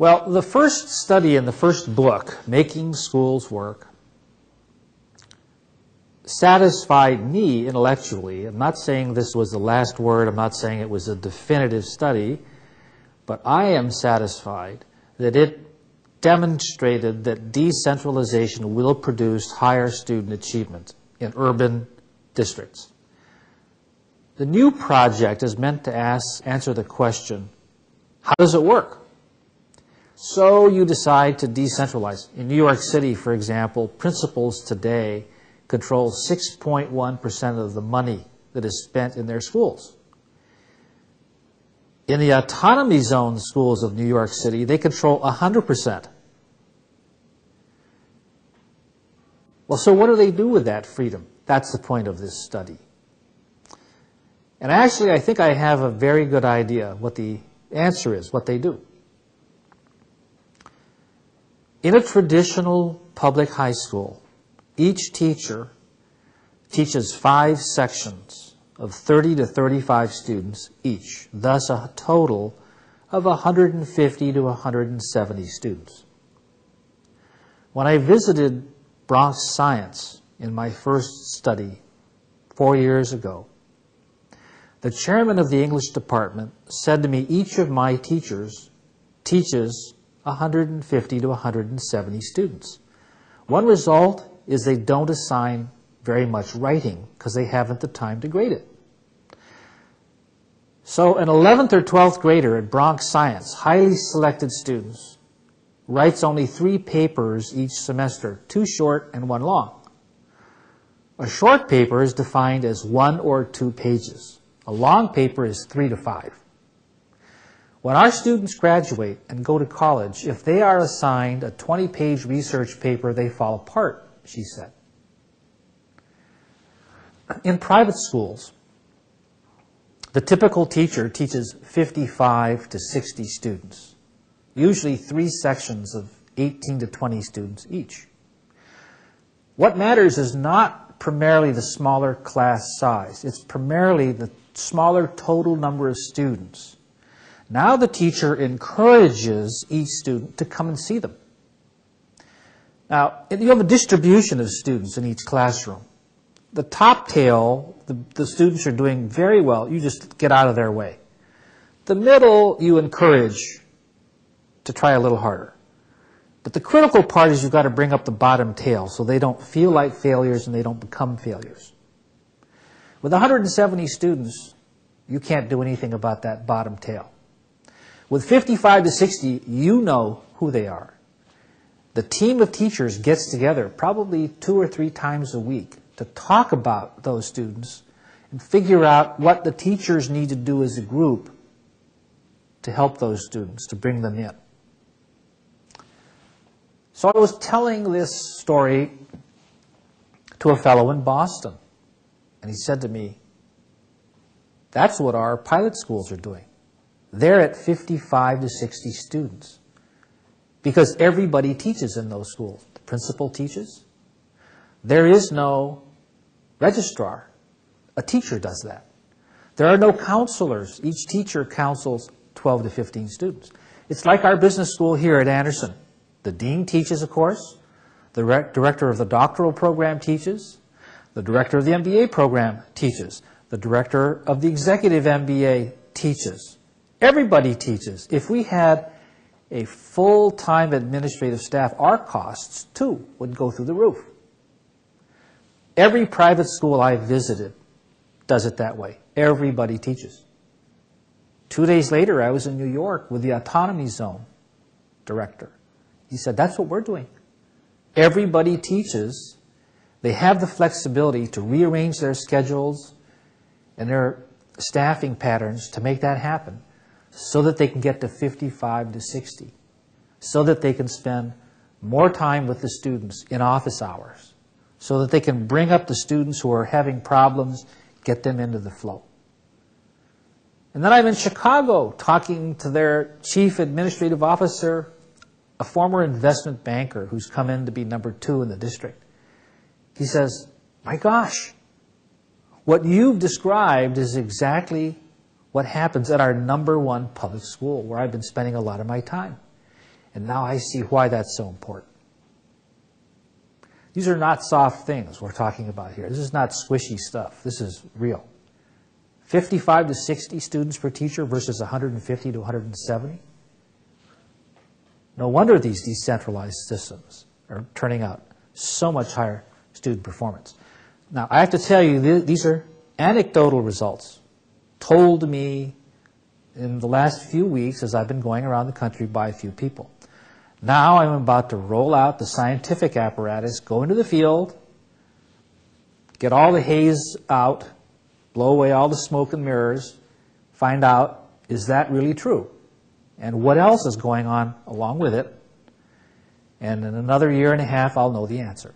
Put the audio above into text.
Well, the first study in the first book, Making Schools Work, satisfied me intellectually. I'm not saying this was the last word. I'm not saying it was a definitive study. But I am satisfied that it demonstrated that decentralization will produce higher student achievement in urban districts. The new project is meant to answer the question, how does it work? So you decide to decentralize. In New York City, for example, principals today control 6.1% of the money that is spent in their schools. In the autonomy zone schools of New York City, they control 100%. Well, so what do they do with that freedom? That's the point of this study. And actually, I think I have a very good idea what the answer is, what they do. In a traditional public high school, each teacher teaches 5 sections of 30 to 35 students each, thus a total of 150 to 170 students. When I visited Bronx Science in my first study 4 years ago, the chairman of the English department said to me, each of my teachers teaches 150 to 170 students. One result is they don't assign very much writing because they haven't the time to grade it. So an 11th or 12th grader at Bronx Science, highly selected students, writes only 3 papers each semester, 2 short and 1 long. A short paper is defined as 1 or 2 pages. A long paper is 3 to 5. When our students graduate and go to college, if they are assigned a 20-page research paper, they fall apart, she said. In private schools, the typical teacher teaches 55 to 60 students, usually 3 sections of 18 to 20 students each. What matters is not primarily the smaller class size. It's primarily the smaller total number of students. Now the teacher encourages each student to come and see them. Now, you have a distribution of students in each classroom. The top tail, the students are doing very well. You just get out of their way. The middle, you encourage to try a little harder. But the critical part is you've got to bring up the bottom tail so they don't feel like failures and they don't become failures. With 170 students, you can't do anything about that bottom tail. With 55 to 60, you know who they are. The team of teachers gets together probably 2 or 3 times a week to talk about those students and figure out what the teachers need to do as a group to help those students, to bring them in. So I was telling this story to a fellow in Boston, and he said to me, that's what our pilot schools are doing. They're at 55 to 60 students because everybody teaches in those schools. The principal teaches. There is no registrar. A teacher does that. There are no counselors. Each teacher counsels 12 to 15 students. It's like our business school here at Anderson. The dean teaches a course. The director of the doctoral program teaches. The director of the MBA program teaches. The director of the executive MBA teaches. Everybody teaches. If we had a full-time administrative staff, our costs, too, would go through the roof. Every private school I visited does it that way. Everybody teaches. 2 days later, I was in New York with the autonomy zone director. He said, that's what we're doing. Everybody teaches. They have the flexibility to rearrange their schedules and their staffing patterns to make that happen so that they can get to 55 to 60, so that they can spend more time with the students in office hours, so that they can bring up the students who are having problems, get them into the flow. And then I'm in Chicago talking to their chief administrative officer, a former investment banker who's come in to be number 2 in the district. He says, my gosh, what you've described is exactly what happens at our number 1 public school where I've been spending a lot of my time. And now I see why that's so important. These are not soft things we're talking about here. This is not squishy stuff. This is real. 55 to 60 students per teacher versus 150 to 170. No wonder these decentralized systems are turning out so much higher student performance. Now, I have to tell you, these are anecdotal results told to me in the last few weeks as I've been going around the country by a few people. Now I'm about to roll out the scientific apparatus, go into the field, get all the haze out, blow away all the smoke and mirrors, find out, is that really true? And what else is going on along with it? And in another year and a half, I'll know the answer.